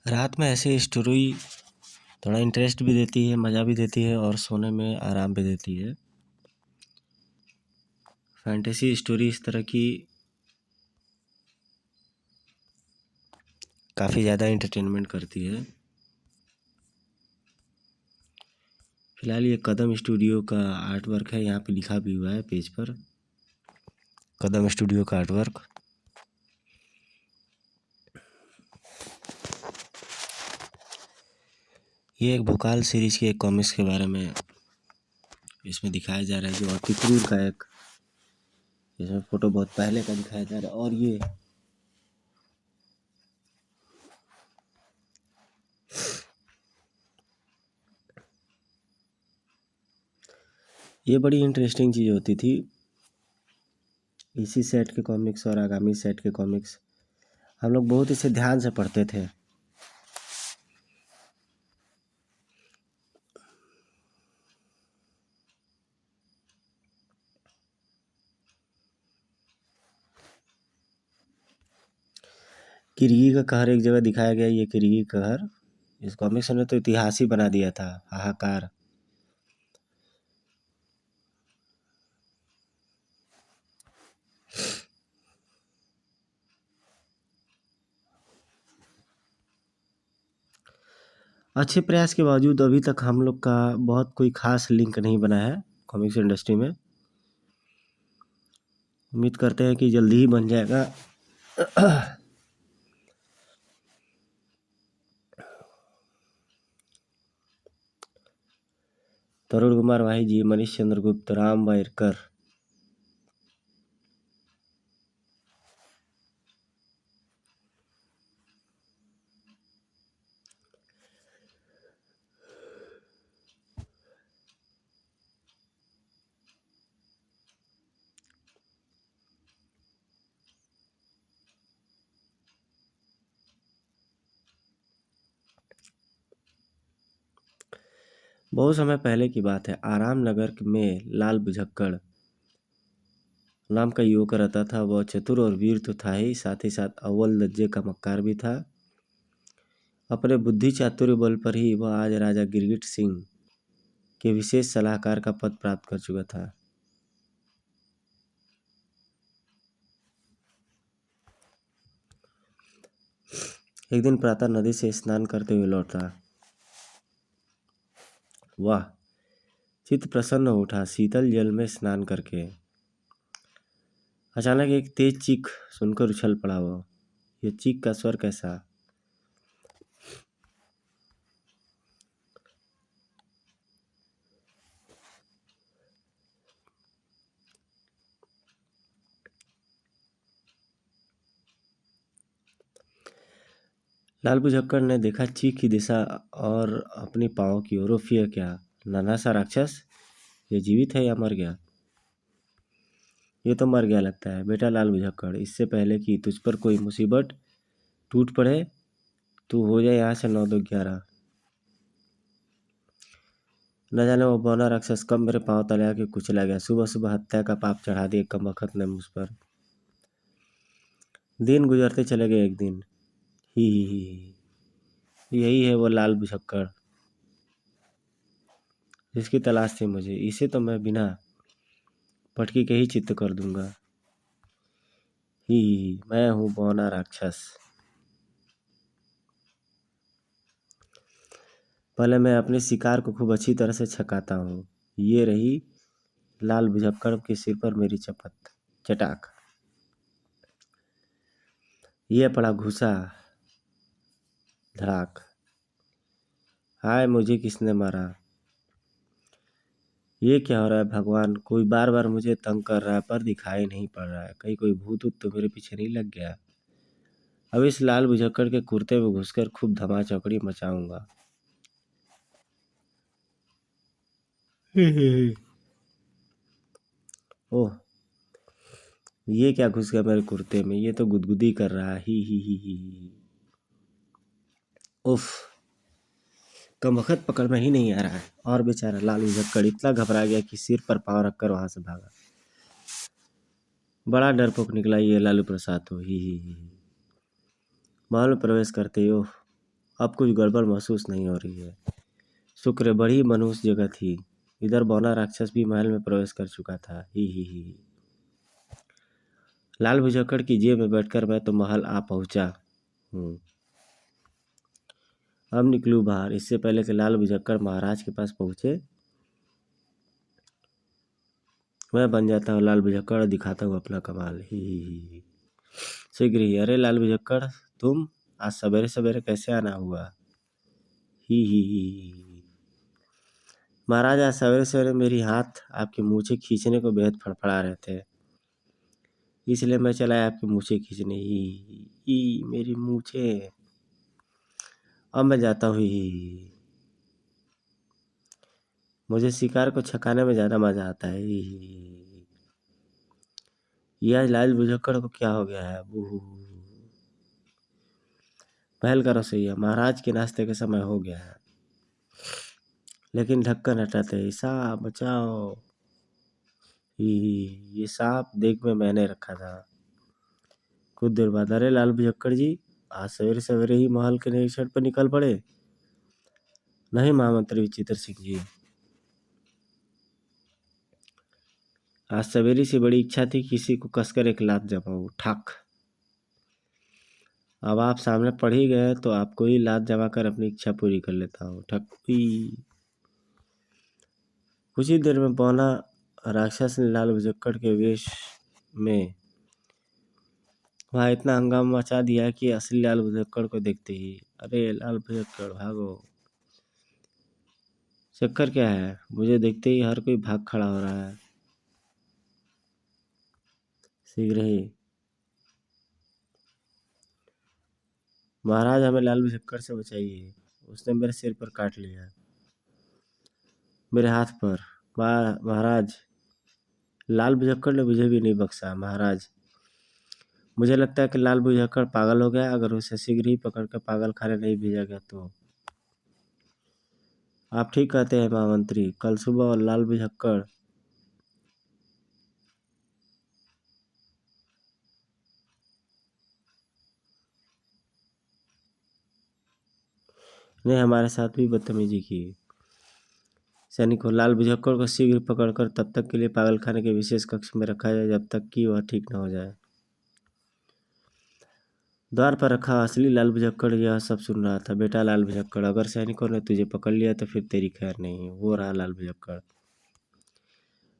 रात में ऐसी स्टोरी थोड़ा इंटरेस्ट भी देती है, मज़ा भी देती है और सोने में आराम भी देती है। फैंटेसी स्टोरी इस तरह की काफ़ी ज़्यादा एंटरटेनमेंट करती है। फिलहाल ये कदम स्टूडियो का आर्ट वर्क है, यहाँ पे लिखा भी हुआ है पेज पर, कदम स्टूडियो का आर्ट वर्क। ये एक भोकाल सीरीज के एक कॉमिक्स के बारे में इसमें दिखाया जा रहा है, जो अति क्रूर का एक, इसमें फोटो बहुत पहले का दिखाया जा रहा है। और ये बड़ी इंटरेस्टिंग चीज़ होती थी। इसी सेट के कॉमिक्स और आगामी सेट के कॉमिक्स हम लोग बहुत इसे ध्यान से पढ़ते थे। किरगी का कहर एक जगह दिखाया गया। ये किरगी कहर इस कॉमिक्स ने तो इतिहास ही बना दिया था, हाहाकार। अच्छे प्रयास के बावजूद अभी तक हम लोग का बहुत कोई खास लिंक नहीं बना है कॉमिक्स इंडस्ट्री में। उम्मीद करते हैं कि जल्दी ही बन जाएगा। तरुण कुमार भाई जी, मनीष चंद्रगुप्त, राम वायरकर, बहुत समय पहले की बात है। आराम नगर में लाल बुझक्कड़ नाम का युवक रहता था। वह चतुर और वीर तो था ही साथ अव्वल दर्जे का मक्कार भी था। अपने बुद्धि चातुर्य बल पर ही वह आज राजा गिरगिट सिंह के विशेष सलाहकार का पद प्राप्त कर चुका था। एक दिन प्रातः नदी से स्नान करते हुए लौटा। वाह, चित्त प्रसन्न हो उठा शीतल जल में स्नान करके। अचानक एक तेज चीख सुनकर उछल पड़ा वह। यह चीख का स्वर कैसा? लाल बुझक्कड़ ने देखा चीख की दिशा और अपनी पाँव की ओर। फिर क्या? नन्हा सा राक्षस, ये जीवित है या मर गया? ये तो मर गया लगता है। बेटा लाल बुझक्कड़, इससे पहले कि तुझ पर कोई मुसीबत टूट पड़े, तू हो जाए यहाँ से 9-2-11। न जाने वो बौना राक्षस कब मेरे पाँव तले आके कुचला गया। सुबह सुबह हत्या का पाप चढ़ा दिए कमबख्त ने मुझ पर। दिन गुजरते चले गए। एक दिन ही यही है वो लाल बुझक्कड़ जिसकी तलाश थी मुझे। इसे तो मैं बिना पटकी के ही चित्त कर दूंगा। ही मैं हूँ बौना राक्षस। पहले मैं अपने शिकार को खूब अच्छी तरह से छकाता हूँ। ये रही लाल बुझक्कड़ के सिर पर मेरी चपत। चटाक। ये पड़ा घुसा। धड़ाक। हाय, मुझे किसने मारा? ये क्या हो रहा है भगवान? कोई बार बार मुझे तंग कर रहा है पर दिखाई नहीं पड़ रहा है। कहीं कोई भूत ऊत तो मेरे पीछे नहीं लग गया? अब इस लाल बुझक्कड़ के कुर्ते में घुसकर खूब धमा चौकड़ी मचाऊंगा। ओह, ये क्या घुस गया मेरे कुर्ते में? ये तो गुदगुदी कर रहा है। ही। उफ, कमबख्त पकड़ में ही नहीं आ रहा है। और बेचारा लाल बुझक्कड़ इतना घबरा गया कि सिर पर पाँव रखकर वहां से भागा। बड़ा डरपोक निकला ये लालू प्रसाद तो। ही। महल में प्रवेश करते ही ओह, अब कुछ गड़बड़ महसूस नहीं हो रही है। शुक्र है बड़ी मनुष्य जगह थी। इधर बौना राक्षस भी महल में प्रवेश कर चुका था। ही। लाल भुजक्कड़ की जेब में बैठकर मैं तो महल आ पहुंचा हूँ। अब निकलूँ बाहर, इससे पहले कि लाल भुजक्कड़ महाराज के पास पहुंचे। मैं बन जाता हूँ लाल भुजक्कड़ और दिखाता हूँ अपना कमाल। ही। शीघ्र ही। अरे लाल भुजक्कड़, तुम आज सवेरे सवेरे कैसे आना हुआ? ही। महाराज, आज सवेरे सवेरे मेरी हाथ आपकी मूछें खींचने को बेहद फड़फड़ा रहे थे, इसलिए मैं चला आपकी मूछें खींचने। ही मेरी मूछें। अब मैं जाता हूँ। ही। मुझे शिकार को छकाने में ज़्यादा मज़ा आता है। ही। ये आज लाल भुजक्कड़ को क्या हो गया है? बूहू। पहल करो सैया, महाराज के नाश्ते का समय हो गया है। लेकिन ढक्कन हटाते ही, सांप बचाओ। ही। ये सांप देख में मैंने रखा था। कुछ देर बाद, अरे लाल भुजक्कड़ जी, आज सवेरे सवेरे ही महल के निरीक्षण पर निकल पड़े? नहीं महामंत्री विचित्र सिंह जी, आज सवेरे से बड़ी इच्छा थी किसी को कसकर एक लात जमाऊं। ठक। अब आप सामने पड़ ही गए तो आपको ही लात जमाकर अपनी इच्छा पूरी कर लेता हूँ। ठक हुई। कुछ ही देर में बौना राक्षस ने लाल भुजक्कड़ के वेश में वहाँ इतना हंगामा मचा दिया कि असली लाल भुजक्कड़ को देखते ही, अरे लाल भुजक्कड़ भागो। चक्कर क्या है? मुझे देखते ही हर कोई भाग खड़ा हो रहा है। शीघ्र ही। महाराज, हमें लाल भुजक्कड़ से बचाइए, उसने मेरे सिर पर काट लिया, मेरे हाथ पर। महाराज, लाल भुजक्कड़ ने मुझे भी नहीं बख्शा। महाराज, मुझे लगता है कि लाल भुजक्कड़ पागल हो गया। अगर उसे शीघ्र ही पकड़कर पागल खाने नहीं भेजा गया तो। आप ठीक कहते हैं महामंत्री, कल सुबह और लाल भुजक्कड़ ने हमारे साथ भी बदतमीजी की। सैनिकों, लाल भुजक्कड़ को शीघ्र पकड़कर तब तक के लिए पागल खाने के विशेष कक्ष में रखा जाए जब तक कि वह ठीक न हो जाए। द्वार पर रखा असली लाल भुजक्कड़ यह सब सुन रहा था। बेटा लाल भुजक्कड़, अगर सैनिकों ने तुझे पकड़ लिया तो फिर तेरी खैर नहीं। वो रहा लाल भुजक्कड़।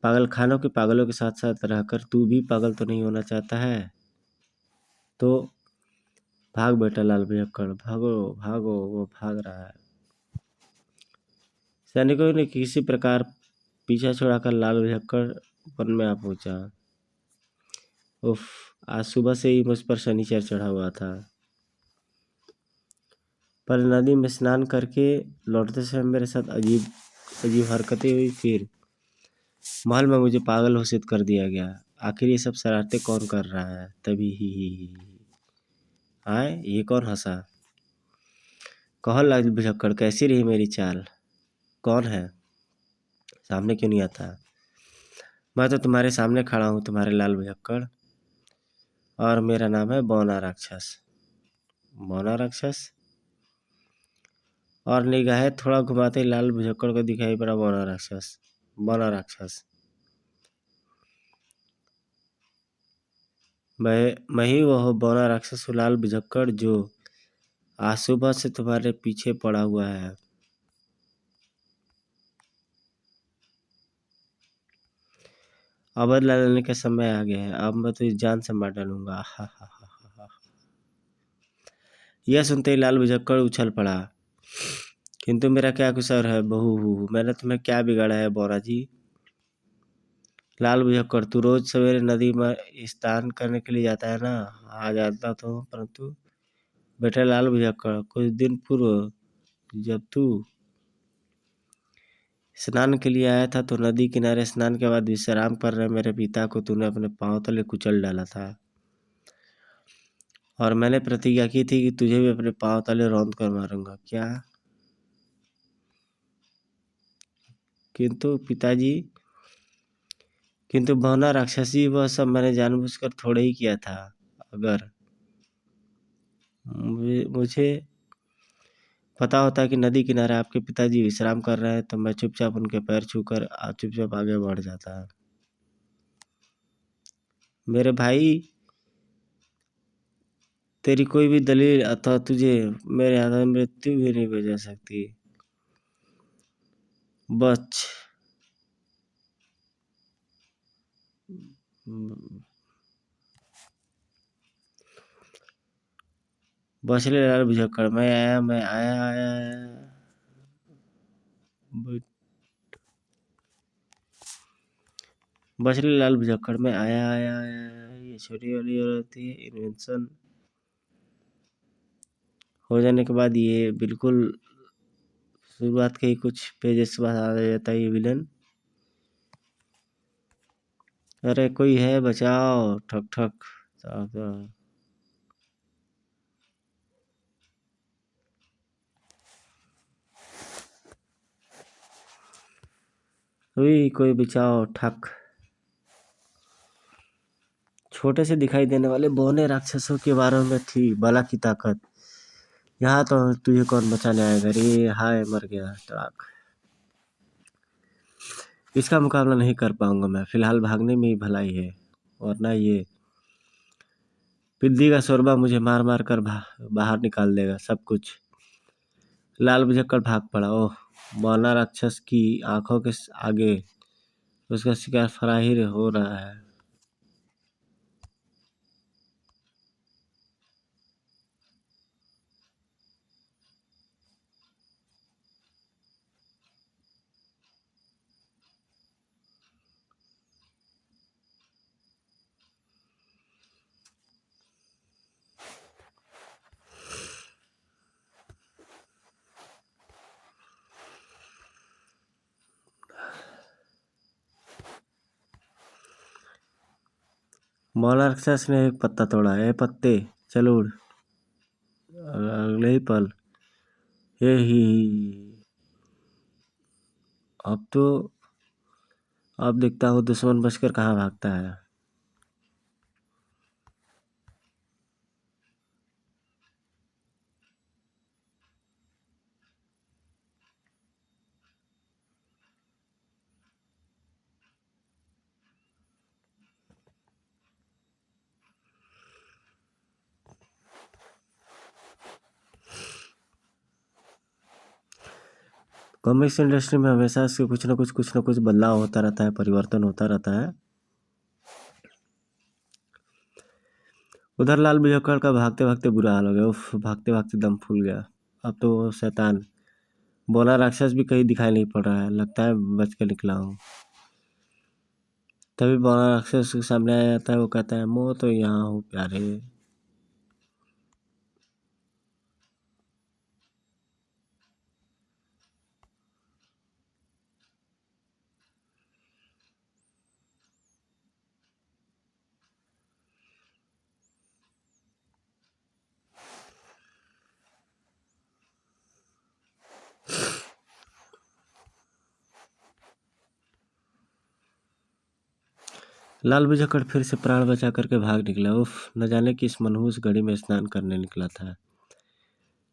पागल खानों के पागलों के साथ साथ रहकर तू भी पागल तो नहीं होना चाहता है? तो भाग बेटा लाल भुजक्कड़, भागो भागो। वो भाग रहा है। सैनिकों ने किसी प्रकार पीछा छुड़ाकर लाल भुजक्कड़ वन में आ पहुंचा। उफ, आज सुबह से ही मुझ पर शनिचर चढ़ा हुआ था। पर नदी में स्नान करके लौटते समय मेरे साथ अजीब अजीब हरकतें हुई। फिर महल में मुझे पागल घोषित कर दिया गया। आखिर ये सब शरारतें कौन कर रहा है? तभी ही आए, ये कौन हंसा? कहो लाल भुजक्कड़, कैसी रही मेरी चाल? कौन है? सामने क्यों नहीं आता? मैं तो तुम्हारे सामने खड़ा हूँ, तुम्हारे लाल भुजक्कड़, और मेरा नाम है बौना राक्षस। बौना राक्षस? और निगाहें थोड़ा घुमाते ही लाल भुजक्कड़ को दिखाई पड़ा बौना राक्षस। बौना राक्षस, मैं ही वह बौना राक्षस हूँ लाल भुजक्कड़, जो आज सुबह से तुम्हारे पीछे पड़ा हुआ है। अब बदला लेने का समय आ गया है। अब मैं तुझे जान से मार डालूंगा। हा हा हा हा हा। यह सुनते ही लाल भुजक्कड़ उछल पड़ा। किंतु मेरा क्या कसूर है बहू? मैंने तुम्हें क्या बिगाड़ा है बौरा जी? लाल भुजक्कड़, तू रोज सवेरे नदी में स्नान करने के लिए जाता है ना? आ जाता तो हूँ, परंतु बेटा लाल भुजक्कड़, कुछ दिन पूर्व जब तू स्नान के लिए आया था तो नदी किनारे स्नान के बाद विश्राम कर रहे मेरे पिता को तूने अपने पांव तले कुचल डाला था, और मैंने प्रतिज्ञा की थी कि तुझे भी अपने पांव तले रौंद कर मारूंगा। क्या? किंतु पिताजी, किंतु बौना राक्षसी, वह सब मैंने जानबूझकर थोड़े ही किया था। अगर मुझे पता होता कि नदी किनारे आपके पिताजी विश्राम कर रहे हैं तो मैं चुपचाप उनके पैर छूकर चुपचाप आगे बढ़ जाता। मेरे भाई, तेरी कोई भी दलील अथवा तुझे मेरे हाथ में मृत्यु भी नहीं बचा सकती। बच बछड़े लाल भुजक्कड़, मैं आया आया आया। बछड़े लाल भुजक्कड़, मैं आया आया आया। ये छोटी वाली औरत थी। इन्वेंशन हो जाने के बाद ये बिल्कुल शुरुआत के ही कुछ पेजेस बाद आ जाता है ये विलन। अरे कोई है, बचाओ, ठक ठक। कोई बचाओ, ठक। छोटे से दिखाई देने वाले बौने राक्षसों के बारे में थी बला की ताकत। यहाँ तो तुझे कौन बचाने आएगा रे। हाय, मर गया तड़ाक। इसका मुकाबला नहीं कर पाऊंगा मैं, फिलहाल भागने में ही भलाई है, वरना ये पिद्दी का शोरबा मुझे मार मार कर बाहर निकाल देगा सब कुछ। लाल बुझक्कड़ भाग पड़ा। ओह, बौना राक्षस की आंखों के आगे उसका शिकार फराहिर हो रहा है। बौना राक्षस ने एक पत्ता तोड़ा। ए पत्ते, चल उड़। अगले ही पल ये ही अब देखता हूँ दुश्मन बचकर कहाँ भागता है। कॉमिक्स इंडस्ट्री में हमेशा से कुछ ना कुछ बदलाव होता रहता है, परिवर्तन होता रहता है। उधर लाल बुझक्कड़ का भागते भागते बुरा हाल हो गया। उफ, भागते भागते दम फूल गया। अब तो वो शैतान बोला राक्षस भी कहीं दिखाई नहीं पड़ रहा है। लगता है बच कर निकला हूँ। तभी बोला राक्षस के सामने आ जाता है। वो कहता है, मैं तो यहाँ हूँ प्यारे। लाल बुझक्कड़ फिर से प्राण बचा करके भाग निकला। उफ, न जाने कि इस मनहूस घड़ी में स्नान करने निकला था।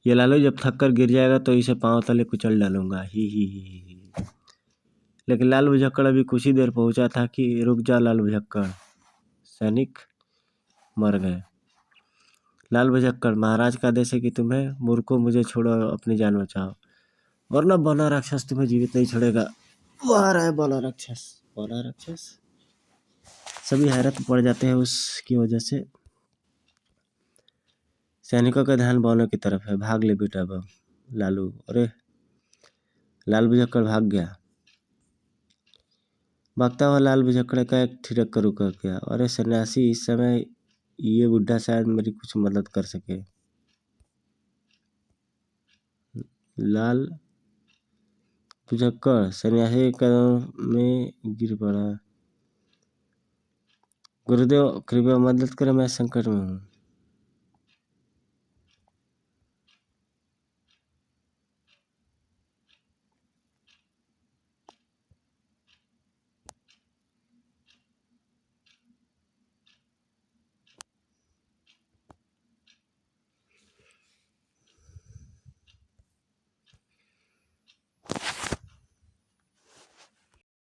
ये लालू जब थक कर गिर जाएगा तो इसे पांव तले कुचल डालूंगा। ही। लेकिन लाल बुझक्कड़ अभी कुछ ही देर पहुंचा था कि रुक जा लाल बुझक्कड़, सैनिक मर गए। लाल बुझक्कड़, महाराज का आदेश है कि तुम्हें मूर्खों मुझे छोड़ो और अपनी जान बचाओ, वरना बौना राक्षस तुम्हें जीवित नहीं छोड़ेगा। वो आ रहा है बौना राक्षस। बौना राक्षस सभी हैरत में पड़ जाते हैं उसकी वजह से। सैनिकों का ध्यान बौनों की तरफ है। भाग ले बेटा अब लालू। अरे, लाल बुझक्कड़ भाग गया। भागता हुआ लाल बुझक्कड़ का एक ठिठक कर रुक गया। अरे सन्यासी, इस समय ये बुढ़ा शायद मेरी कुछ मदद कर सके। लाल बुझक्कड़ सन्यासी के कदम में गिर पड़ा। गुरुदेव, कृपया मदद करें, मैं संकट में हूँ।